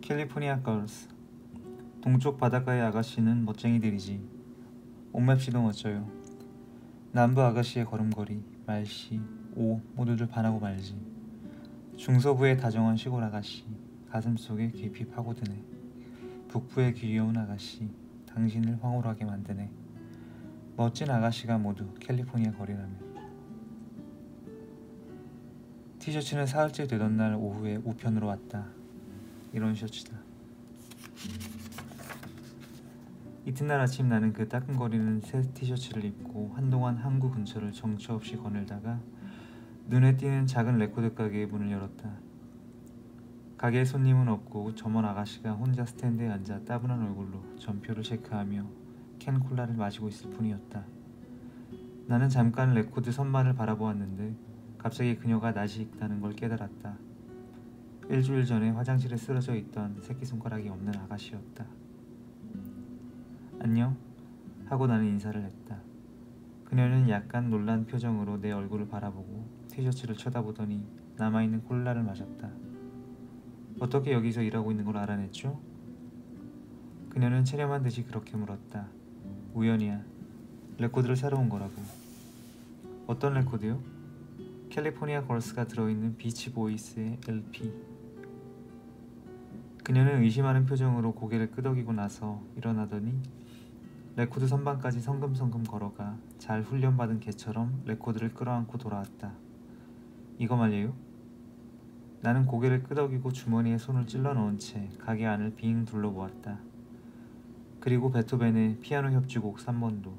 캘리포니아 걸스. 동쪽 바닷가의 아가씨는 멋쟁이들이지. 옷맵시도 멋져요. 남부 아가씨의 걸음걸이, 말씨, 옷 모두들 반하고 말지. 중서부의 다정한 시골 아가씨, 가슴속에 깊이 파고드네. 북부의 귀여운 아가씨, 당신을 황홀하게 만드네. 멋진 아가씨가 모두 캘리포니아 거리라며. 티셔츠는 사흘째 되던 날 오후에 우편으로 왔다. 이런 셔츠다. 이튿날 아침 나는 그 따끔거리는 새 티셔츠를 입고 한동안 항구 근처를 정처 없이 거닐다가 눈에 띄는 작은 레코드 가게의 문을 열었다. 가게에 손님은 없고 점원 아가씨가 혼자 스탠드에 앉아 따분한 얼굴로 전표를 체크하며 캔 콜라를 마시고 있을 뿐이었다. 나는 잠깐 레코드 선반을 바라보았는데 갑자기 그녀가 낯이 익다는 걸 깨달았다. 일주일 전에 화장실에 쓰러져 있던 새끼손가락이 없는 아가씨였다. 안녕? 하고 나는 인사를 했다. 그녀는 약간 놀란 표정으로 내 얼굴을 바라보고 티셔츠를 쳐다보더니 남아있는 콜라를 마셨다. 어떻게 여기서 일하고 있는 걸 알아냈죠? 그녀는 체념한 듯이 그렇게 물었다. 우연이야. 레코드를 사러 온 거라고. 어떤 레코드요? 캘리포니아 걸스가 들어있는 비치 보이스의 LP. 그녀는 의심하는 표정으로 고개를 끄덕이고 나서 일어나더니 레코드 선반까지 성금성금 걸어가 잘 훈련받은 개처럼 레코드를 끌어안고 돌아왔다. 이거 말이에요? 나는 고개를 끄덕이고 주머니에 손을 찔러 넣은 채 가게 안을 빙 둘러보았다. 그리고 베토벤의 피아노 협주곡 3번도.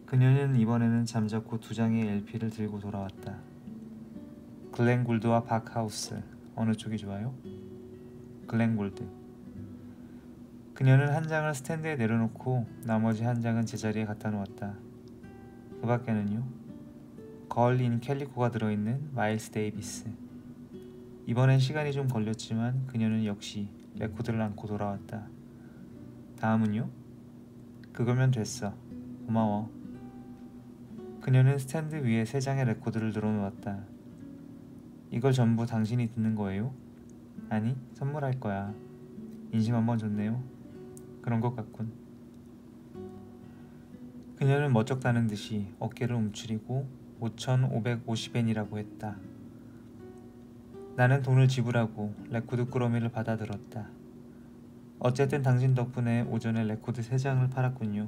그녀는 이번에는 잠자코 2장의 LP를 들고 돌아왔다. 글렌 골드와 박하우스, 어느 쪽이 좋아요? 글렌 골드. 그녀는 한 장을 스탠드에 내려놓고 나머지 한 장은 제자리에 갖다 놓았다. 그 밖에는요? 걸 인 캘리코가 들어있는 마일스 데이비스. 이번엔 시간이 좀 걸렸지만 그녀는 역시 레코드를 안고 돌아왔다. 다음은요? 그거면 됐어. 고마워. 그녀는 스탠드 위에 3장의 레코드를 늘어놓았다. 이걸 전부 당신이 듣는 거예요? 아니, 선물할 거야. 인심 한번 줬네요. 그런 것 같군. 그녀는 멋쩍다는 듯이 어깨를 움츠리고 5,550엔이라고 했다. 나는 돈을 지불하고 레코드 꾸러미를 받아들었다. 어쨌든 당신 덕분에 오전에 레코드 3장을 팔았군요.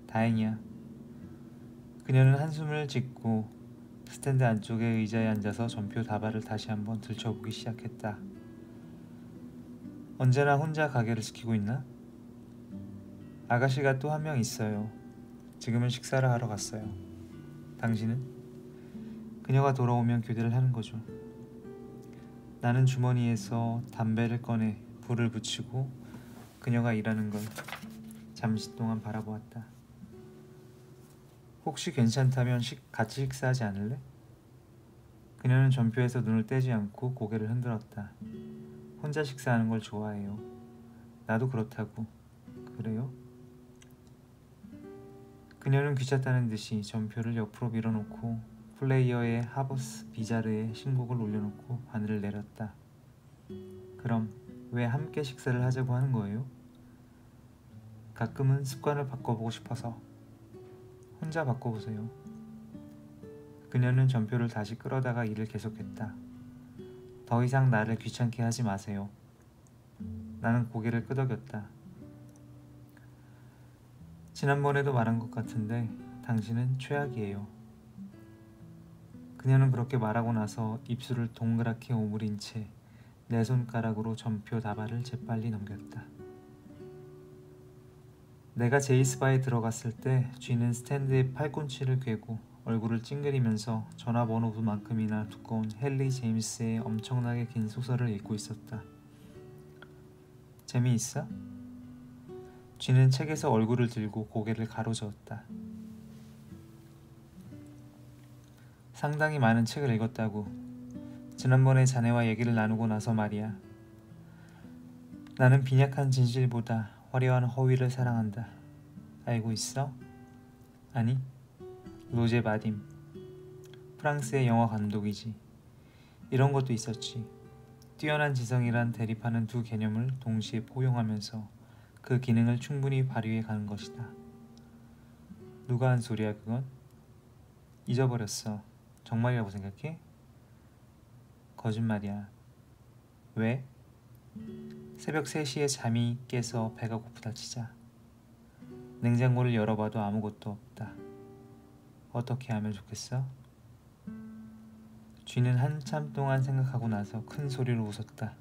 다행이야. 그녀는 한숨을 짓고 스탠드 안쪽의 의자에 앉아서 전표 다발을 다시 한번 들춰보기 시작했다. 언제나 혼자 가게를 지키고 있나? 아가씨가 또 한 명 있어요. 지금은 식사를 하러 갔어요. 당신은? 그녀가 돌아오면 교대를 하는 거죠. 나는 주머니에서 담배를 꺼내 불을 붙이고 그녀가 일하는 걸 잠시 동안 바라보았다. 혹시 괜찮다면 같이 식사하지 않을래? 그녀는 전표에서 눈을 떼지 않고 고개를 흔들었다. 혼자 식사하는 걸 좋아해요. 나도 그렇다고. 그래요? 그녀는 귀찮다는 듯이 전표를 옆으로 밀어놓고 플레이어의 하버스 비자르의 신곡을 올려놓고 바늘을 내렸다. 그럼 왜 함께 식사를 하자고 하는 거예요? 가끔은 습관을 바꿔보고 싶어서. 혼자 바꿔보세요. 그녀는 전표를 다시 끌어다가 일을 계속했다. 더 이상 나를 귀찮게 하지 마세요. 나는 고개를 끄덕였다. 지난번에도 말한 것 같은데 당신은 최악이에요. 그녀는 그렇게 말하고 나서 입술을 동그랗게 오므린 채 내 손가락으로 전표 다발을 재빨리 넘겼다. 내가 제이스바에 들어갔을 때 쥐는 스탠드에 팔꿈치를 꿰고 얼굴을 찡그리면서 전화번호부만큼이나 두꺼운 헨리 제임스의 엄청나게 긴 소설을 읽고 있었다. 재미있어? 쥐는 책에서 얼굴을 들고 고개를 가로저었다. 상당히 많은 책을 읽었다고. 지난번에 자네와 얘기를 나누고 나서 말이야. 나는 빈약한 진실보다 화려한 허위를 사랑한다. 알고 있어? 아니, 로제 바딤. 프랑스의 영화 감독이지. 이런 것도 있었지. 뛰어난 지성이란 대립하는 두 개념을 동시에 포용하면서 그 기능을 충분히 발휘해 가는 것이다. 누가 한 소리야 그건? 잊어버렸어. 정말이라고 생각해? 거짓말이야. 왜? 새벽 3시에 잠이 깨서 배가 고프다 치자. 냉장고를 열어봐도 아무것도 없다. 어떻게 하면 좋겠어? 쥐는 한참 동안 생각하고 나서 큰 소리로 웃었다.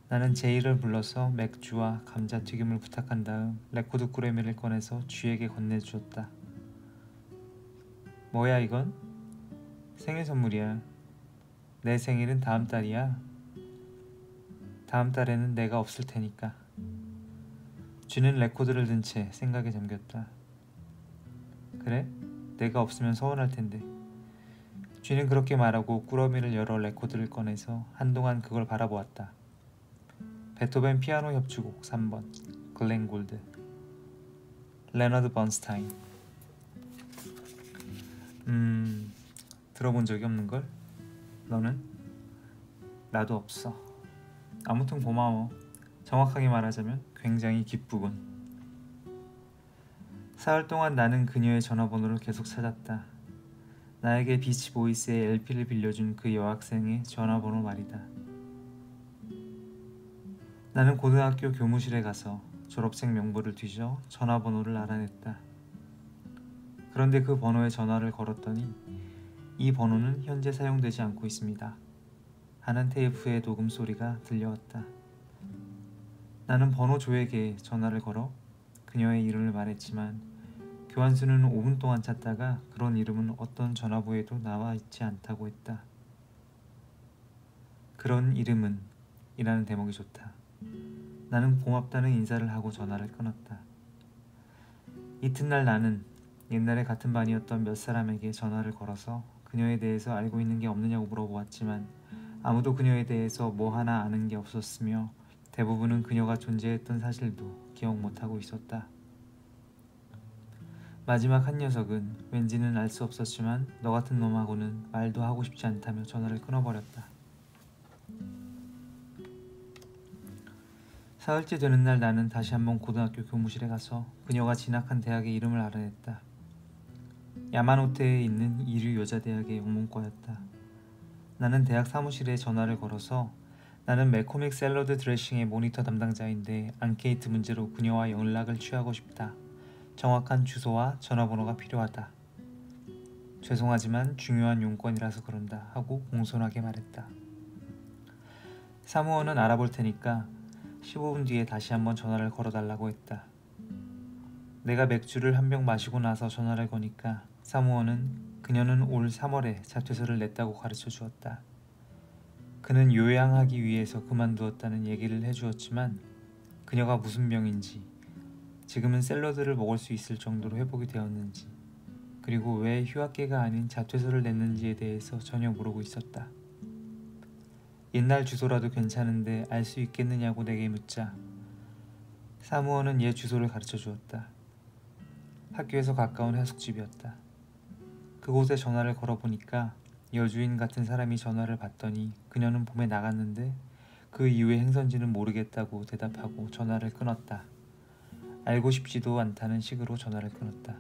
나는 제이를 불러서 맥주와 감자튀김을 부탁한 다음 레코드 꾸러미를 꺼내서 쥐에게 건네주었다. 뭐야 이건? 생일 선물이야. 내 생일은 다음 달이야. 다음 달에는 내가 없을 테니까. 쥐는 레코드를 든 채 생각에 잠겼다. 그래? 내가 없으면 서운할 텐데. 쥐는 그렇게 말하고 꾸러미를 열어 레코드를 꺼내서 한동안 그걸 바라보았다. 베토벤 피아노 협주곡 3번 글렌 골드 레너드 번스타인. 들어본 적이 없는걸? 너는? 나도 없어. 아무튼 고마워. 정확하게 말하자면 굉장히 기쁘군. 사흘 동안 나는 그녀의 전화번호를 계속 찾았다. 나에게 비치 보이스의 LP를 빌려준 그 여학생의 전화번호 말이다. 나는 고등학교 교무실에 가서 졸업생 명부를 뒤져 전화번호를 알아냈다. 그런데 그 번호에 전화를 걸었더니 이 번호는 현재 사용되지 않고 있습니다. 하는 테이프의 녹음 소리가 들려왔다. 나는 번호조에게 전화를 걸어 그녀의 이름을 말했지만 교환수는 5분 동안 찾다가 그런 이름은 어떤 전화부에도 나와 있지 않다고 했다. 그런 이름은 이라는 대목이 좋다. 나는 고맙다는 인사를 하고 전화를 끊었다. 이튿날 나는 옛날에 같은 반이었던 몇 사람에게 전화를 걸어서 그녀에 대해서 알고 있는 게 없느냐고 물어보았지만 아무도 그녀에 대해서 뭐 하나 아는 게 없었으며 대부분은 그녀가 존재했던 사실도 기억 못하고 있었다. 마지막 한 녀석은 왠지는 알 수 없었지만 너 같은 놈하고는 말도 하고 싶지 않다며 전화를 끊어버렸다. 사흘째 되는 날 나는 다시 한번 고등학교 교무실에 가서 그녀가 진학한 대학의 이름을 알아냈다. 야마노테에 있는 이류 여자대학의 영문과였다. 나는 대학 사무실에 전화를 걸어서 나는 매코믹 샐러드 드레싱의 모니터 담당자인데 앙케이트 문제로 그녀와 연락을 취하고 싶다. 정확한 주소와 전화번호가 필요하다. 죄송하지만 중요한 용건이라서 그런다 하고 공손하게 말했다. 사무원은 알아볼 테니까 15분 뒤에 다시 한번 전화를 걸어달라고 했다. 내가 맥주를 한 병 마시고 나서 전화를 거니까 사무원은 그녀는 올 3월에 자퇴서를 냈다고 가르쳐 주었다. 그는 요양하기 위해서 그만두었다는 얘기를 해주었지만 그녀가 무슨 병인지 지금은 샐러드를 먹을 수 있을 정도로 회복이 되었는지 그리고 왜 휴학계가 아닌 자퇴서를 냈는지에 대해서 전혀 모르고 있었다. 옛날 주소라도 괜찮은데 알 수 있겠느냐고 내게 묻자 사무원은 얘 주소를 가르쳐 주었다. 학교에서 가까운 하숙집이었다. 그곳에 전화를 걸어보니까 여주인 같은 사람이 전화를 받더니 그녀는 봄에 나갔는데 그 이후의 행선지는 모르겠다고 대답하고 전화를 끊었다. 알고 싶지도 않다는 식으로 전화를 끊었다.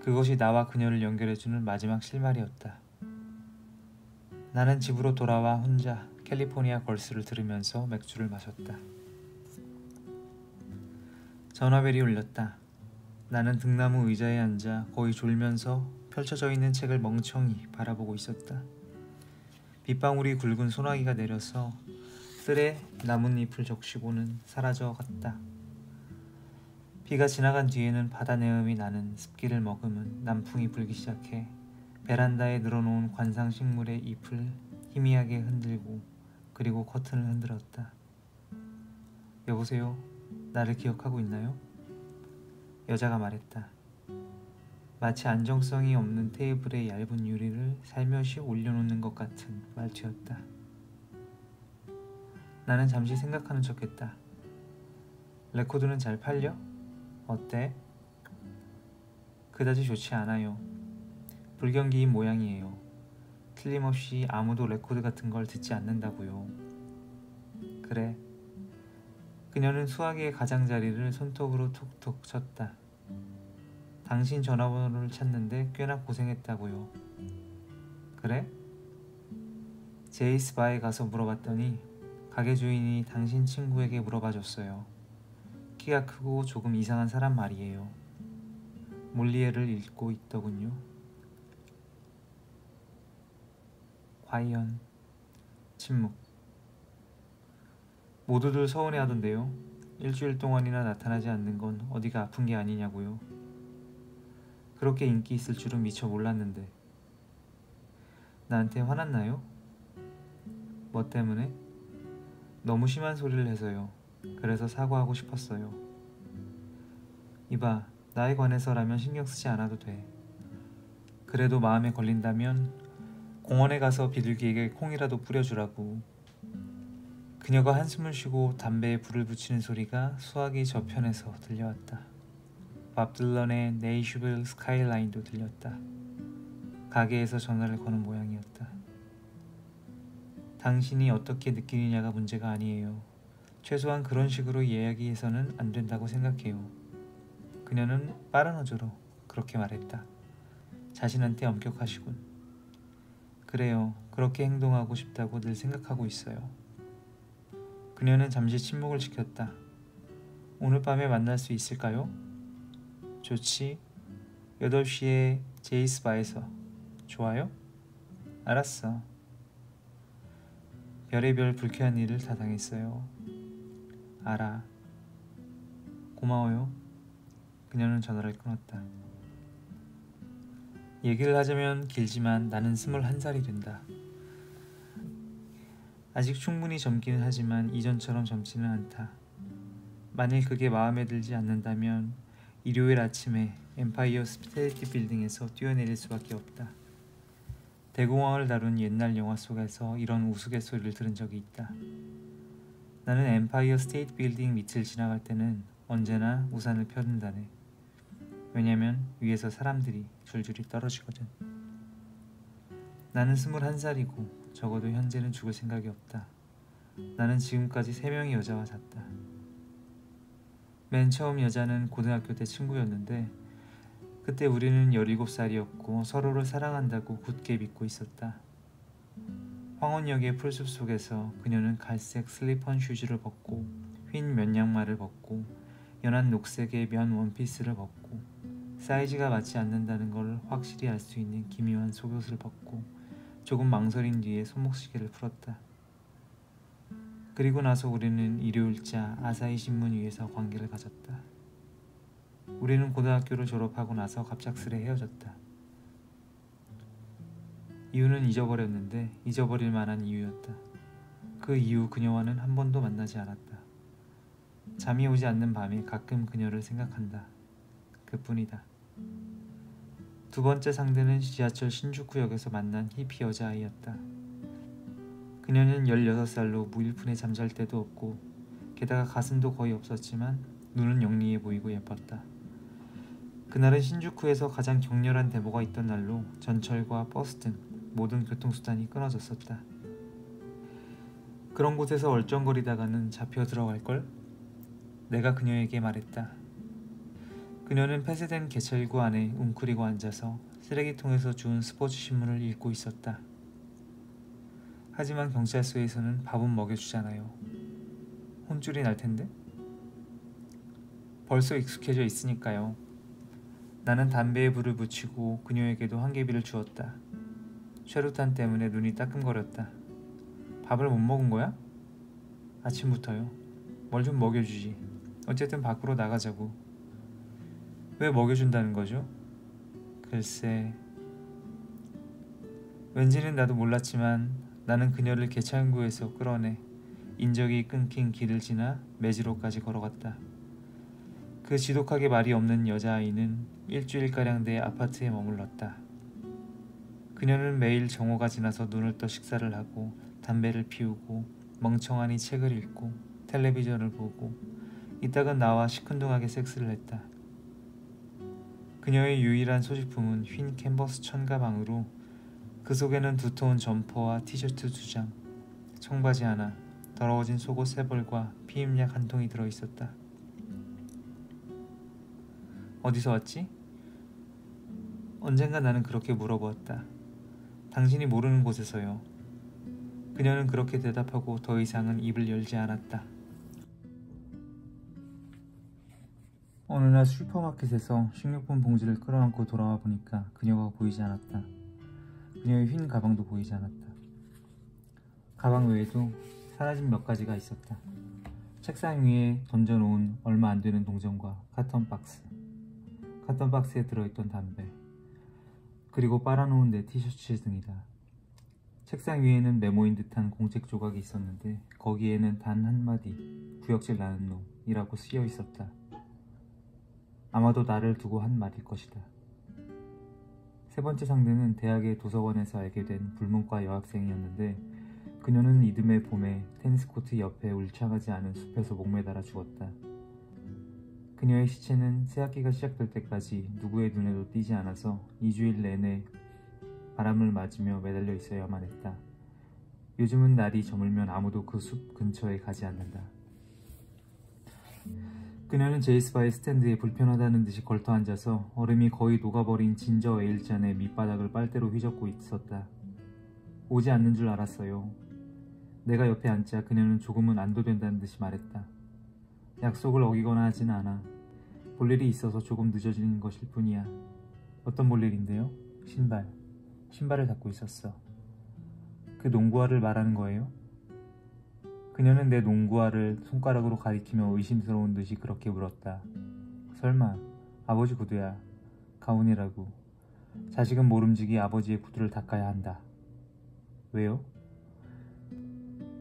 그것이 나와 그녀를 연결해주는 마지막 실마리였다. 나는 집으로 돌아와 혼자 캘리포니아 걸스를 들으면서 맥주를 마셨다. 전화벨이 울렸다. 나는 등나무 의자에 앉아 거의 졸면서 펼쳐져 있는 책을 멍청이 바라보고 있었다. 빗방울이 굵은 소나기가 내려서 뜰에 나뭇잎을 적시고는 사라져갔다. 비가 지나간 뒤에는 바다 내음이 나는 습기를 머금은 남풍이 불기 시작해 베란다에 늘어놓은 관상식물의 잎을 희미하게 흔들고 그리고 커튼을 흔들었다. 여보세요? 나를 기억하고 있나요? 여자가 말했다. 마치 안정성이 없는 테이블의 얇은 유리를 살며시 올려놓는 것 같은 말투였다. 나는 잠시 생각하는 척했다. 레코드는 잘 팔려? 어때? 그다지 좋지 않아요. 불경기인 모양이에요. 틀림없이 아무도 레코드 같은 걸 듣지 않는다고요. 그래. 그녀는 수화기의 가장자리를 손톱으로 툭툭 쳤다. 당신 전화번호를 찾는데 꽤나 고생했다고요. 그래? 제이스 바에 가서 물어봤더니 가게 주인이 당신 친구에게 물어봐줬어요. 키가 크고 조금 이상한 사람 말이에요. 몰리에를 읽고 있더군요. 과연. 침묵. 모두들 서운해하던데요. 일주일 동안이나 나타나지 않는 건 어디가 아픈 게 아니냐고요. 그렇게 인기 있을 줄은 미처 몰랐는데. 나한테 화났나요? 뭐 때문에? 너무 심한 소리를 해서요. 그래서 사과하고 싶었어요. 이봐, 나에 관해서라면 신경 쓰지 않아도 돼. 그래도 마음에 걸린다면 공원에 가서 비둘기에게 콩이라도 뿌려주라고. 그녀가 한숨을 쉬고 담배에 불을 붙이는 소리가 수화기 저편에서 들려왔다. 밥 딜런의 네이슈빌 스카이라인도 들렸다. 가게에서 전화를 거는 모양이었다. 당신이 어떻게 느끼느냐가 문제가 아니에요. 최소한 그런 식으로 이야기해서는 안 된다고 생각해요. 그녀는 빠른 어조로 그렇게 말했다. 자신한테 엄격하시군. 그래요. 그렇게 행동하고 싶다고 늘 생각하고 있어요. 그녀는 잠시 침묵을 지켰다. 오늘 밤에 만날 수 있을까요? 좋지. 8시에 제이스 바에서. 좋아요? 알았어. 별의별 불쾌한 일을 다 당했어요. 알아. 고마워요. 그녀는 전화를 끊었다. 얘기를 하자면 길지만 나는 21살이 된다. 아직 충분히 젊기는 하지만 이전처럼 젊지는 않다. 만일 그게 마음에 들지 않는다면 일요일 아침에 엠파이어 스테이트 빌딩에서 뛰어내릴 수밖에 없다. 대공황을 다룬 옛날 영화 속에서 이런 우스갯소리를 들은 적이 있다. 나는 엠파이어 스테이트 빌딩 밑을 지나갈 때는 언제나 우산을 펴든다네. 왜냐면 위에서 사람들이 줄줄이 떨어지거든. 나는 21살이고 적어도 현재는 죽을 생각이 없다. 나는 지금까지 3명의 여자와 잤다. 맨 처음 여자는 고등학교 때 친구였는데 그때 우리는 17살이었고 서로를 사랑한다고 굳게 믿고 있었다. 황혼역의 풀숲 속에서 그녀는 갈색 슬리펀 슈즈를 벗고 흰 면 양말을 벗고 연한 녹색의 면 원피스를 벗고 사이즈가 맞지 않는다는 걸 확실히 알 수 있는 기묘한 속옷을 벗고 조금 망설인 뒤에 손목시계를 풀었다. 그리고 나서 우리는 일요일자 아사히 신문 위에서 관계를 가졌다. 우리는 고등학교를 졸업하고 나서 갑작스레 헤어졌다. 이유는 잊어버렸는데 잊어버릴 만한 이유였다. 그 이후 그녀와는 한 번도 만나지 않았다. 잠이 오지 않는 밤에 가끔 그녀를 생각한다. 그뿐이다. 두 번째 상대는 지하철 신주쿠역에서 만난 히피 여자아이였다. 그녀는 16살로 무일푼에 잠잘 때도 없고 게다가 가슴도 거의 없었지만 눈은 영리해 보이고 예뻤다. 그날은 신주쿠에서 가장 격렬한 데모가 있던 날로 전철과 버스 등 모든 교통수단이 끊어졌었다. 그런 곳에서 얼쩡거리다가는 잡혀 들어갈걸? 내가 그녀에게 말했다. 그녀는 폐쇄된 개찰구 안에 웅크리고 앉아서 쓰레기통에서 주운 스포츠 신문을 읽고 있었다. 하지만 경찰서에서는 밥은 먹여주잖아요. 혼쭐이 날 텐데? 벌써 익숙해져 있으니까요. 나는 담배에 불을 붙이고 그녀에게도 한 개비를 주었다. 쉐루탄 때문에 눈이 따끔거렸다. 밥을 못 먹은 거야? 아침부터요. 뭘 좀 먹여주지. 어쨌든 밖으로 나가자고. 왜 먹여준다는 거죠? 글쎄... 왠지는 나도 몰랐지만 나는 그녀를 개찰구에서 끌어내 인적이 끊긴 길을 지나 매지로까지 걸어갔다. 그 지독하게 말이 없는 여자아이는 일주일가량 내 아파트에 머물렀다. 그녀는 매일 정오가 지나서 눈을 떠 식사를 하고 담배를 피우고 멍청하니 책을 읽고 텔레비전을 보고 이따가 나와 시큰둥하게 섹스를 했다. 그녀의 유일한 소지품은 흰 캔버스 천가방으로 그 속에는 두터운 점퍼와 티셔츠 2장, 청바지 하나, 더러워진 속옷 3벌과 피임약 한 통이 들어있었다. 어디서 왔지? 언젠가 나는 그렇게 물어보았다. 당신이 모르는 곳에서요. 그녀는 그렇게 대답하고 더 이상은 입을 열지 않았다. 어느 날 슈퍼마켓에서 식료품 봉지를 끌어안고 돌아와 보니까 그녀가 보이지 않았다. 그녀의 흰 가방도 보이지 않았다. 가방 외에도 사라진 몇 가지가 있었다. 책상 위에 던져놓은 얼마 안 되는 동전과 카톤 박스에 들어있던 담배, 그리고 빨아놓은 내 티셔츠 등이다. 책상 위에는 메모인 듯한 공책 조각이 있었는데 거기에는 단 한마디 구역질 나는 놈이라고 쓰여 있었다. 아마도 나를 두고 한 말일 것이다. 세 번째 상대는 대학의 도서관에서 알게 된 불문과 여학생이었는데 그녀는 이듬해 봄에 테니스 코트 옆에 울창하지 않은 숲에서 목매달아 죽었다. 그녀의 시체는 새학기가 시작될 때까지 누구의 눈에도 띄지 않아서 2주일 내내 바람을 맞으며 매달려 있어야만 했다. 요즘은 날이 저물면 아무도 그 숲 근처에 가지 않는다. 그녀는 제이스바의 스탠드에 불편하다는 듯이 걸터앉아서 얼음이 거의 녹아버린 진저 에일잔의 밑바닥을 빨대로 휘젓고 있었다. 오지 않는 줄 알았어요. 내가 옆에 앉자 그녀는 조금은 안도된다는 듯이 말했다. 약속을 어기거나 하진 않아. 볼 일이 있어서 조금 늦어지는 것일 뿐이야. 어떤 볼 일인데요? 신발을 닦고 있었어. 그 농구화를 말하는 거예요? 그녀는 내 농구화를 손가락으로 가리키며 의심스러운 듯이 그렇게 물었다. 설마 아버지 구두야. 가훈이라고. 자식은 모름지기 아버지의 구두를 닦아야 한다. 왜요?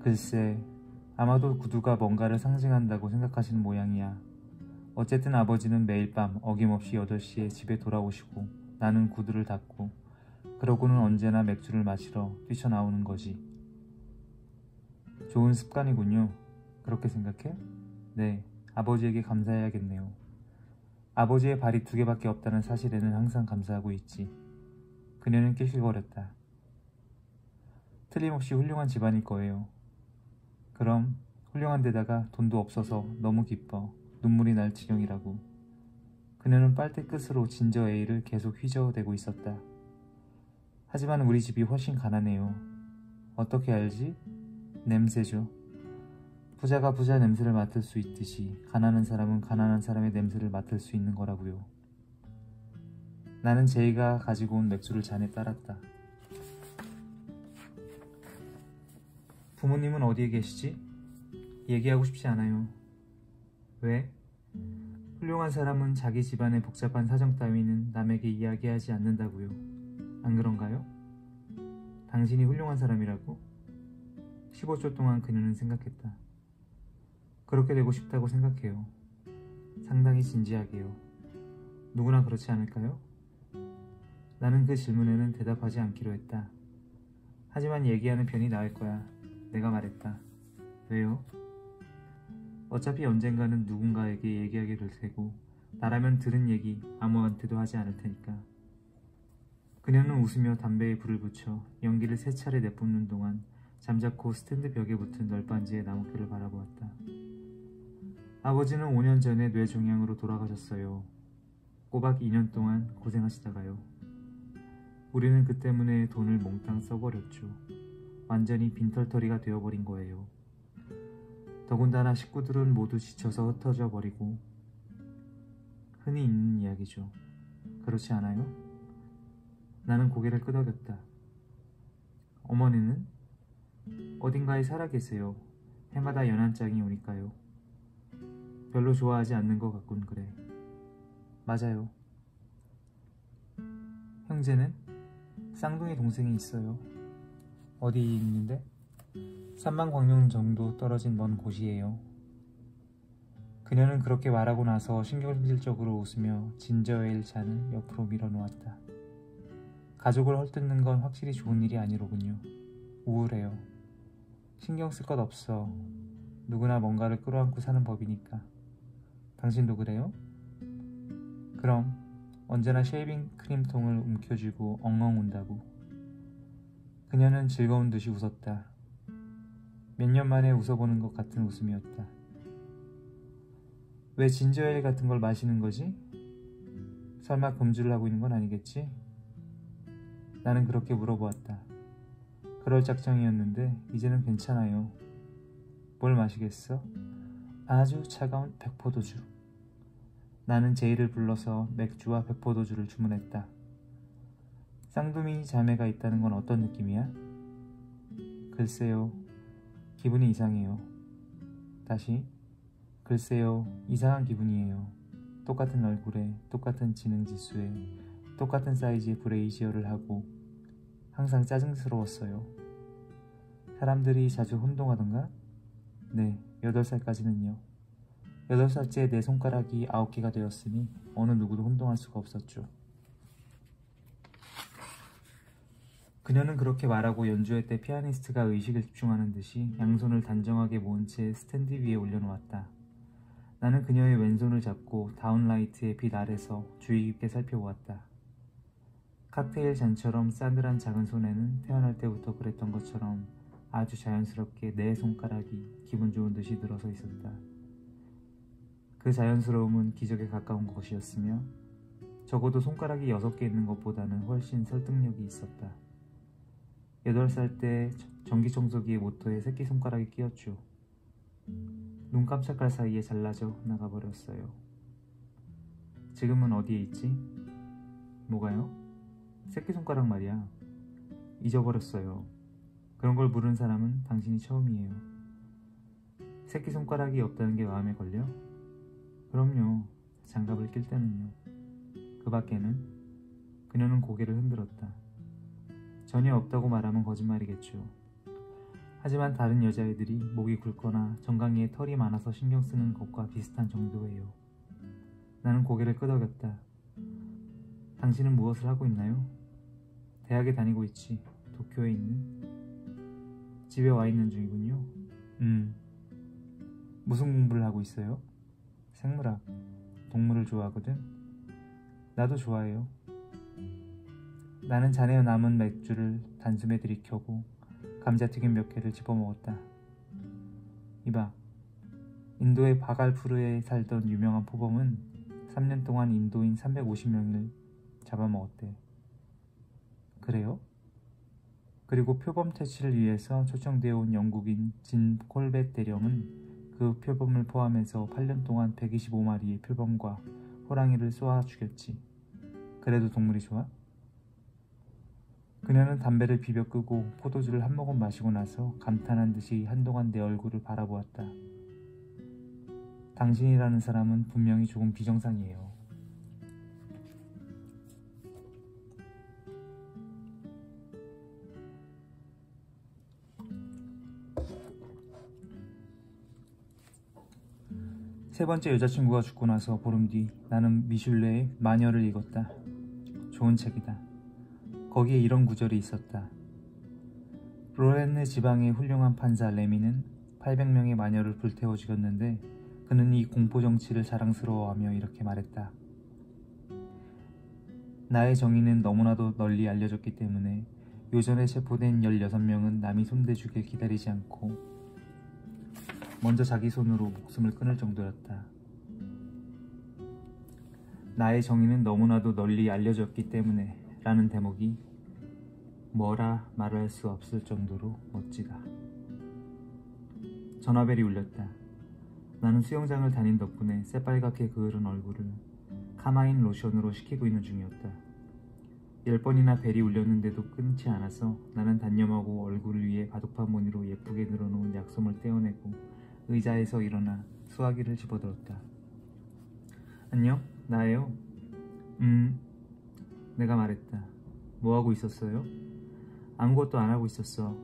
글쎄, 아마도 구두가 뭔가를 상징한다고 생각하시는 모양이야. 어쨌든 아버지는 매일 밤 어김없이 8시에 집에 돌아오시고 나는 구두를 닦고 그러고는 언제나 맥주를 마시러 뛰쳐나오는 거지. 좋은 습관이군요. 그렇게 생각해? 네, 아버지에게 감사해야겠네요. 아버지의 발이 2개밖에 없다는 사실에는 항상 감사하고 있지. 그녀는 낄낄거렸다. 틀림없이 훌륭한 집안일 거예요. 그럼 훌륭한 데다가 돈도 없어서 너무 기뻐. 눈물이 날 지경이라고. 그녀는 빨대 끝으로 진저 에일을 계속 휘저어대고 있었다. 하지만 우리 집이 훨씬 가난해요. 어떻게 알지? 냄새죠. 부자가 부자 냄새를 맡을 수 있듯이 가난한 사람은 가난한 사람의 냄새를 맡을 수 있는 거라고요. 나는 제이가 가지고 온 맥주를 잔에 따랐다. 부모님은 어디에 계시지? 얘기하고 싶지 않아요. 왜? 훌륭한 사람은 자기 집안의 복잡한 사정 따위는 남에게 이야기하지 않는다고요. 안 그런가요? 당신이 훌륭한 사람이라고? 15초 동안 그녀는 생각했다. 그렇게 되고 싶다고 생각해요. 상당히 진지하게요. 누구나 그렇지 않을까요? 나는 그 질문에는 대답하지 않기로 했다. 하지만 얘기하는 편이 나을 거야. 내가 말했다. 왜요? 어차피 언젠가는 누군가에게 얘기하게 될 테고 나라면 들은 얘기 아무한테도 하지 않을 테니까. 그녀는 웃으며 담배에 불을 붙여 연기를 3차례 내뿜는 동안 잠자코 스탠드 벽에 붙은 널빤지의 나뭇결을 바라보았다. 아버지는 5년 전에 뇌종양으로 돌아가셨어요. 꼬박 2년 동안 고생하시다가요. 우리는 그 때문에 돈을 몽땅 써버렸죠. 완전히 빈털터리가 되어버린 거예요. 더군다나 식구들은 모두 지쳐서 흩어져 버리고. 흔히 있는 이야기죠. 그렇지 않아요? 나는 고개를 끄덕였다. 어머니는? 어딘가에 살아계세요. 해마다 연한장이 오니까요. 별로 좋아하지 않는 것 같군 그래. 맞아요. 형제는? 쌍둥이 동생이 있어요. 어디 있는데? 3만 광년 정도 떨어진 먼 곳이에요. 그녀는 그렇게 말하고 나서 신경질적으로 웃으며 진저에일 잔을 옆으로 밀어놓았다. 가족을 헐뜯는 건 확실히 좋은 일이 아니로군요. 우울해요. 신경 쓸 것 없어. 누구나 뭔가를 끌어안고 사는 법이니까. 당신도 그래요? 그럼 언제나 쉐이빙 크림통을 움켜쥐고 엉엉 운다고. 그녀는 즐거운 듯이 웃었다. 몇 년 만에 웃어보는 것 같은 웃음이었다. 왜 진저에일 같은 걸 마시는 거지? 설마 금주를 하고 있는 건 아니겠지? 나는 그렇게 물어보았다. 그럴 작정이었는데 이제는 괜찮아요. 뭘 마시겠어? 아주 차가운 백포도주. 나는 제이를 불러서 맥주와 백포도주를 주문했다. 쌍둥이 자매가 있다는 건 어떤 느낌이야? 글쎄요. 기분이 이상해요. 다시. 글쎄요. 이상한 기분이에요. 똑같은 얼굴에, 똑같은 지능지수에, 똑같은 사이즈의 브레이지어를 하고 항상 짜증스러웠어요. 사람들이 자주 혼동하던가? 네, 8살까지는요. 8살째 내 손가락이 9개가 되었으니 어느 누구도 혼동할 수가 없었죠. 그녀는 그렇게 말하고 연주회 때 피아니스트가 의식을 집중하는 듯이 양손을 단정하게 모은 채 스탠드 위에 올려놓았다. 나는 그녀의 왼손을 잡고 다운라이트의 빛 아래서 주의 깊게 살펴보았다. 칵테일 잔처럼 싸늘한 작은 손에는 태어날 때부터 그랬던 것처럼 아주 자연스럽게 내 손가락이 기분 좋은 듯이 늘어서 있었다. 그 자연스러움은 기적에 가까운 것이었으며 적어도 손가락이 6개 있는 것보다는 훨씬 설득력이 있었다. 8살 때 전기청소기의 모터에 새끼손가락이 끼었죠. 눈 깜짝할 사이에 잘라져 나가버렸어요. 지금은 어디에 있지? 뭐가요? 새끼손가락 말이야. 잊어버렸어요. 그런 걸 물은 사람은 당신이 처음이에요. 새끼손가락이 없다는 게 마음에 걸려? 그럼요. 장갑을 낄 때는요. 그 밖에는? 그녀는 고개를 흔들었다. 전혀 없다고 말하면 거짓말이겠죠. 하지만 다른 여자애들이 목이 굵거나 정강이에 털이 많아서 신경 쓰는 것과 비슷한 정도예요. 나는 고개를 끄덕였다. 당신은 무엇을 하고 있나요? 대학에 다니고 있지. 도쿄에 있는? 집에 와 있는 중이군요. 무슨 공부를 하고 있어요? 생물학. 동물을 좋아하거든. 나도 좋아해요. 나는 잔에 남은 맥주를 단숨에 들이켜고 감자튀김 몇 개를 집어먹었다. 이봐. 인도의 바갈푸르에 살던 유명한 포범은 3년 동안 인도인 350명을 잡아먹었대. 그래요? 그리고 표범 퇴치를 위해서 초청되어 온 영국인 진 콜벳 대령은 그 표범을 포함해서 8년 동안 125마리의 표범과 호랑이를 쏘아 죽였지. 그래도 동물이 좋아? 그녀는 담배를 비벼 끄고 포도주를 한 모금 마시고 나서 감탄한 듯이 한동안 내 얼굴을 바라보았다. 당신이라는 사람은 분명히 조금 비정상이에요. 세 번째 여자친구가 죽고 나서 보름 뒤 나는 미슐레의 마녀를 읽었다. 좋은 책이다. 거기에 이런 구절이 있었다. 로렌네 지방의 훌륭한 판사 레미는 800명의 마녀를 불태워 죽였는데 그는 이 공포정치를 자랑스러워하며 이렇게 말했다. 나의 정의는 너무나도 널리 알려졌기 때문에 요전에 체포된 16명은 남이 손대주길 기다리지 않고 먼저 자기 손으로 목숨을 끊을 정도였다. 나의 정의는 너무나도 널리 알려졌기 때문에 라는 대목이 뭐라 말할 수 없을 정도로 멋지다. 전화벨이 울렸다. 나는 수영장을 다닌 덕분에 새빨갛게 그을은 얼굴을 카마인 로션으로 식히고 있는 중이었다. 10번이나 벨이 울렸는데도 끊지 않아서 나는 단념하고 얼굴 위에 바둑판 무늬로 예쁘게 늘어놓은 약솜을 떼어내고 의자에서 일어나 수화기를 집어들었다. 안녕? 나예요? 내가 말했다. 뭐하고 있었어요? 아무것도 안 하고 있었어.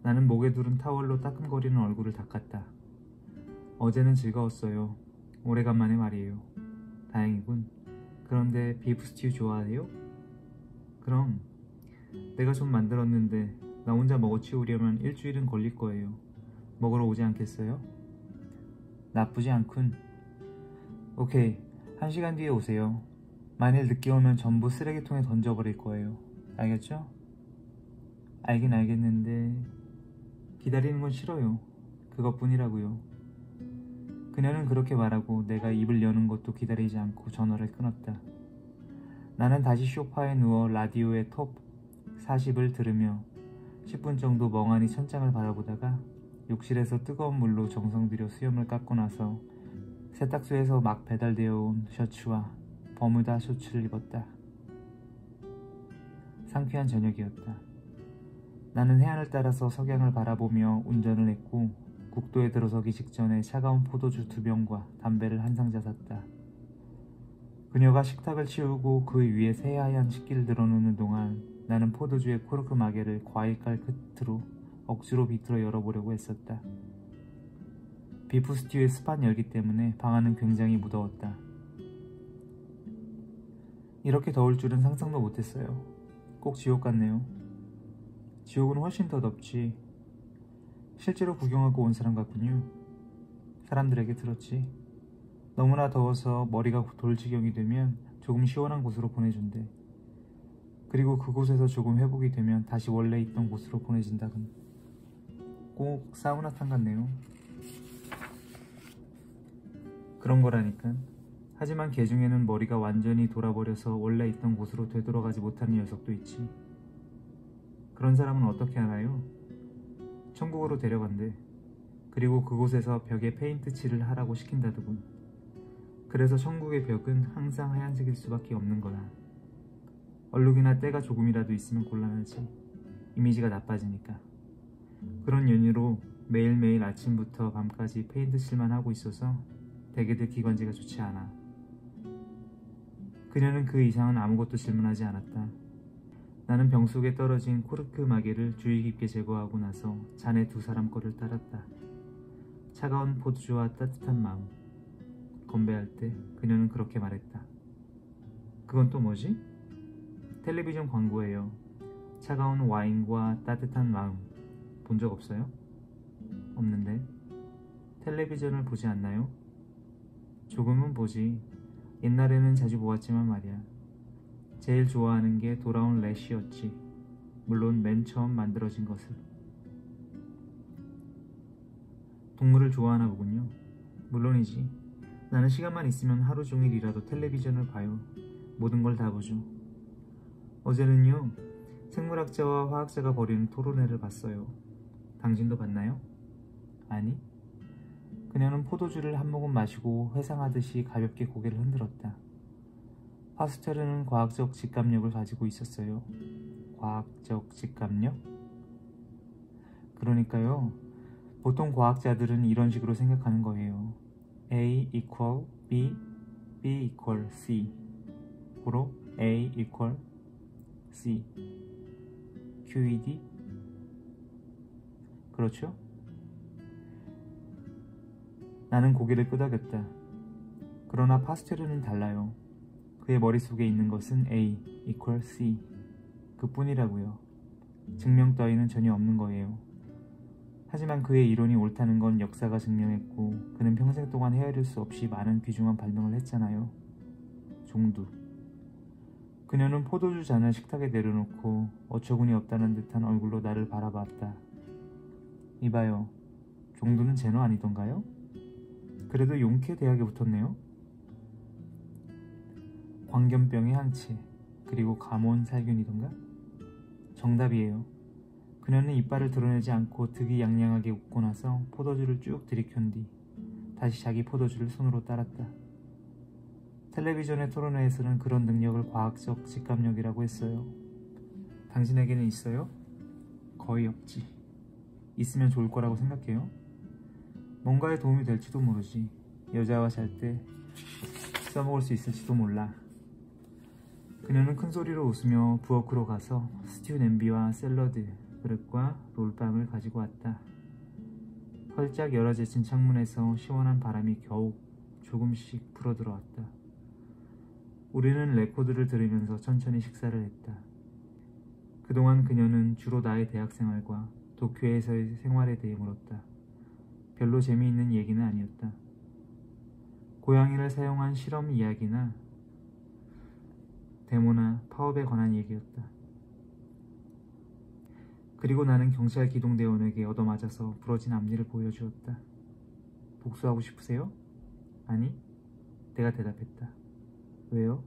나는 목에 두른 타월로 따끔거리는 얼굴을 닦았다. 어제는 즐거웠어요. 오래간만에 말이에요. 다행이군. 그런데 비프 스튜 좋아해요? 그럼. 내가 좀 만들었는데 나 혼자 먹어치우려면 일주일은 걸릴 거예요. 먹으러 오지 않겠어요? 나쁘지 않군. 오케이. 1시간 뒤에 오세요. 만일 늦게 오면 전부 쓰레기통에 던져버릴 거예요. 알겠죠? 알긴 알겠는데 기다리는 건 싫어요. 그것뿐이라고요. 그녀는 그렇게 말하고 내가 입을 여는 것도 기다리지 않고 전화를 끊었다. 나는 다시 소파에 누워 라디오의 톱 40을 들으며 10분 정도 멍하니 천장을 바라보다가 욕실에서 뜨거운 물로 정성 들여 수염을 깎고 나서 세탁소에서 막 배달되어 온 셔츠와 버뮤다 셔츠를 입었다. 상쾌한 저녁이었다. 나는 해안을 따라서 석양을 바라보며 운전을 했고 국도에 들어서기 직전에 차가운 포도주 2병과 담배를 한 상자 샀다. 그녀가 식탁을 치우고 그 위에 새하얀 식기를 들어놓는 동안 나는 포도주의 코르크 마개를 과일깔 끝으로 억지로 비틀어 열어보려고 했었다. 비프 스튜의 습한 열기 때문에 방 안은 굉장히 무더웠다. 이렇게 더울 줄은 상상도 못했어요. 꼭 지옥 같네요. 지옥은 훨씬 더 덥지. 실제로 구경하고 온 사람 같군요. 사람들에게 들었지. 너무나 더워서 머리가 돌 지경이 되면 조금 시원한 곳으로 보내준대. 그리고 그곳에서 조금 회복이 되면 다시 원래 있던 곳으로 보내진다군. 꼭 사우나탕 같네요. 그런 거라니까. 하지만 개 중에는 머리가 완전히 돌아버려서 원래 있던 곳으로 되돌아가지 못하는 녀석도 있지. 그런 사람은 어떻게 하나요? 천국으로 데려간대. 그리고 그곳에서 벽에 페인트 칠을 하라고 시킨다더군. 그래서 천국의 벽은 항상 하얀색일 수밖에 없는 거야. 얼룩이나 때가 조금이라도 있으면 곤란하지. 이미지가 나빠지니까. 그런 연유로 매일매일 아침부터 밤까지 페인트 칠만 하고 있어서 대개들 기관지가 좋지 않아. 그녀는 그 이상은 아무것도 질문하지 않았다. 나는 병 속에 떨어진 코르크 마개를 주의 깊게 제거하고 나서 자네 두 사람 거를 따랐다. 차가운 포도주와 따뜻한 마음. 건배할 때 그녀는 그렇게 말했다. 그건 또 뭐지? 텔레비전 광고예요. 차가운 와인과 따뜻한 마음. 본 적 없어요? 없는데. 텔레비전을 보지 않나요? 조금은 보지. 옛날에는 자주 보았지만 말이야. 제일 좋아하는 게 돌아온 래쉬였지. 물론 맨 처음 만들어진 것을. 동물을 좋아하나 보군요. 물론이지. 나는 시간만 있으면 하루 종일이라도 텔레비전을 봐요. 모든 걸 다 보죠. 어제는요, 생물학자와 화학자가 벌이는 토론회를 봤어요. 당신도 봤나요? 아니? 그녀는 포도주를 한 모금 마시고 회상하듯이 가볍게 고개를 흔들었다. 파스텔은 과학적 직감력을 가지고 있었어요. 과학적 직감력? 그러니까요. 보통 과학자들은 이런 식으로 생각하는 거예요. A equal B, B equal C. 고로 A equal C. QED? 그렇죠? 나는 고개를 끄덕였다. 그러나 파스텔은 달라요. 그의 머릿속에 있는 것은 A equal C. 그뿐이라고요. 증명 따위는 전혀 없는 거예요. 하지만 그의 이론이 옳다는 건 역사가 증명했고 그는 평생 동안 헤아릴 수 없이 많은 귀중한 발명을 했잖아요. 종두. 그녀는 포도주 잔을 식탁에 내려놓고 어처구니 없다는 듯한 얼굴로 나를 바라봤다. 이봐요. 종두는 제노 아니던가요? 그래도 용케 대학에 붙었네요. 광견병의 항체, 그리고 가몬 살균이던가? 정답이에요. 그녀는 이빨을 드러내지 않고 득이양양하게 웃고 나서 포도주를 쭉 들이켠 뒤 다시 자기 포도주를 손으로 따랐다. 텔레비전의 토론회에서는 그런 능력을 과학적 직감력이라고 했어요. 당신에게는 있어요? 거의 없지. 있으면 좋을 거라고 생각해요. 뭔가에 도움이 될지도 모르지. 여자와 잘 때 써먹을 수 있을지도 몰라. 그녀는 큰 소리로 웃으며 부엌으로 가서 스튜 냄비와 샐러드, 그릇과 롤빵을 가지고 왔다. 활짝 열어제친 창문에서 시원한 바람이 겨우 조금씩 불어들어왔다. 우리는 레코드를 들으면서 천천히 식사를 했다. 그동안 그녀는 주로 나의 대학 생활과 도쿄에서의 생활에 대해 물었다. 별로 재미있는 얘기는 아니었다. 고양이를 사용한 실험 이야기나 데모나 파업에 관한 얘기였다. 그리고 나는 경찰 기동대원에게 얻어맞아서 부러진 앞니를 보여주었다. 복수하고 싶으세요? 아니, 내가 대답했다. 왜요?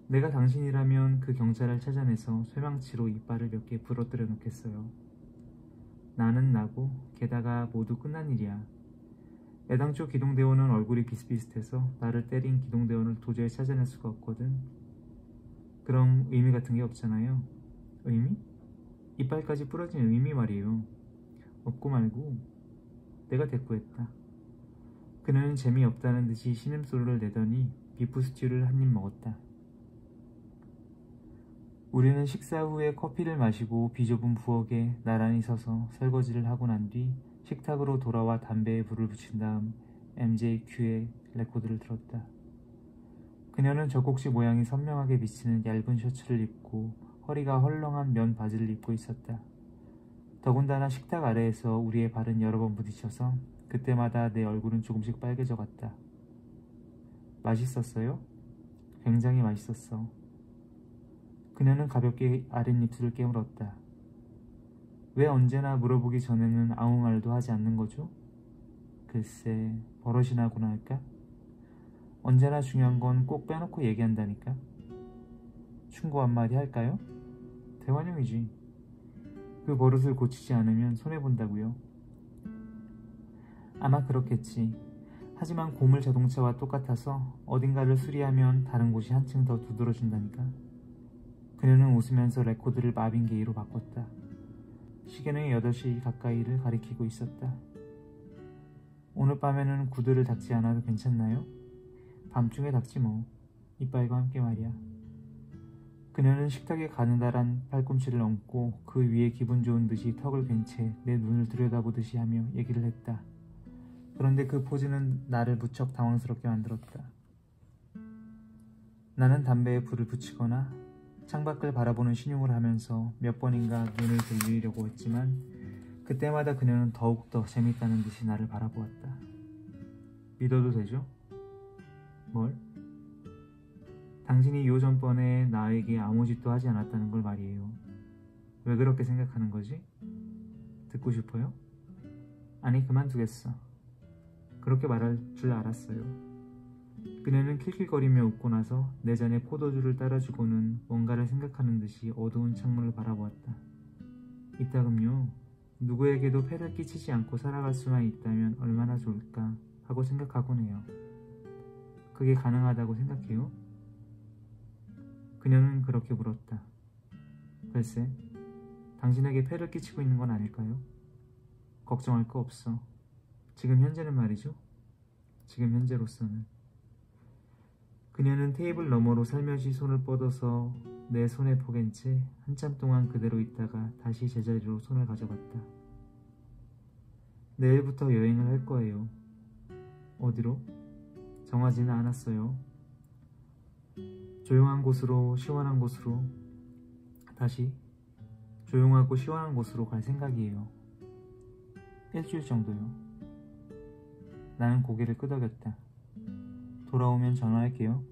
내가 당신이라면 그 경찰을 찾아내서 쇠망치로 이빨을 몇 개 부러뜨려 놓겠어요. 나는 나고 게다가 모두 끝난 일이야. 애당초 기동대원은 얼굴이 비슷비슷해서 나를 때린 기동대원을 도저히 찾아낼 수가 없거든. 그럼 의미 같은 게 없잖아요. 의미? 이빨까지 부러진 의미 말이에요. 없고 말고 내가 대꾸했다. 그는 재미없다는 듯이 신음소리를 내더니 비프 스튜를 한 입 먹었다. 우리는 식사 후에 커피를 마시고 비좁은 부엌에 나란히 서서 설거지를 하고 난 뒤 식탁으로 돌아와 담배에 불을 붙인 다음 MJQ의 레코드를 들었다. 그녀는 젖꼭지 모양이 선명하게 비치는 얇은 셔츠를 입고 허리가 헐렁한 면 바지를 입고 있었다. 더군다나 식탁 아래에서 우리의 발은 여러 번 부딪혀서 그때마다 내 얼굴은 조금씩 빨개져 갔다. 맛있었어요? 굉장히 맛있었어. 그녀는 가볍게 아랫입술을 깨물었다. 왜 언제나 물어보기 전에는 아무 말도 하지 않는 거죠? 글쎄, 버릇이 나구나 할까? 언제나 중요한 건 꼭 빼놓고 얘기한다니까. 충고 한마디 할까요? 대환영이지. 그 버릇을 고치지 않으면 손해본다고요. 아마 그렇겠지. 하지만 고물 자동차와 똑같아서 어딘가를 수리하면 다른 곳이 한층 더 두드러진다니까. 그녀는 웃으면서 레코드를 마빈 게이로 바꿨다. 시계는 8시 가까이를 가리키고 있었다. 오늘 밤에는 구두를 닦지 않아도 괜찮나요? 밤중에 닦지 뭐. 이빨과 함께 말이야. 그녀는 식탁에 가느다란 팔꿈치를 얹고 그 위에 기분 좋은 듯이 턱을 괸 채 내 눈을 들여다보듯이 하며 얘기를 했다. 그런데 그 포즈는 나를 무척 당황스럽게 만들었다. 나는 담배에 불을 붙이거나 창밖을 바라보는 신용을 하면서 몇 번인가 눈을 돌리려고 했지만 그때마다 그녀는 더욱더 재밌다는 듯이 나를 바라보았다. 믿어도 되죠? 뭘? 당신이 요전번에 나에게 아무 짓도 하지 않았다는 걸 말이에요. 왜 그렇게 생각하는 거지? 듣고 싶어요? 아니, 그만두겠어. 그렇게 말할 줄 알았어요. 그녀는 킬킬거리며 웃고 나서 내전에 포도주를 따라주고는 뭔가를 생각하는 듯이 어두운 창문을 바라보았다. 이따금요, 누구에게도 폐를 끼치지 않고 살아갈 수만 있다면 얼마나 좋을까 하고 생각하곤 해요. 그게 가능하다고 생각해요? 그녀는 그렇게 물었다. 글쎄, 당신에게 폐를 끼치고 있는 건 아닐까요? 걱정할 거 없어. 지금 현재는 말이죠. 지금 현재로서는. 그녀는 테이블 너머로 살며시 손을 뻗어서 내 손에 포갠 채 한참 동안 그대로 있다가 다시 제자리로 손을 가져갔다. 내일부터 여행을 할 거예요. 어디로? 정하지는 않았어요. 조용한 곳으로, 시원한 곳으로, 다시 조용하고 시원한 곳으로 갈 생각이에요. 일주일 정도요. 나는 고개를 끄덕였다. 돌아오면 전화할게요.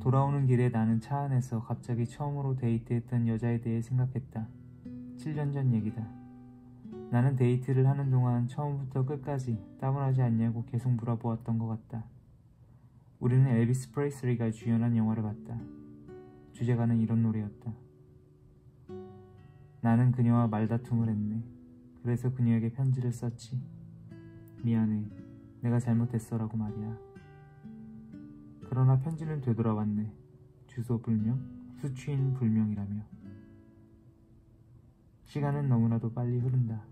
돌아오는 길에 나는 차 안에서 갑자기 처음으로 데이트했던 여자에 대해 생각했다. 7년 전 얘기다. 나는 데이트를 하는 동안 처음부터 끝까지 따분하지 않냐고 계속 물어보았던 것 같다. 우리는 엘비스 프레슬리가 주연한 영화를 봤다. 주제가는 이런 노래였다. 나는 그녀와 말다툼을 했네. 그래서 그녀에게 편지를 썼지. 미안해. 내가 잘못했어라고 말이야. 그러나 편지는 되돌아왔네. 주소 불명, 수취인 불명이라며. 시간은 너무나도 빨리 흐른다.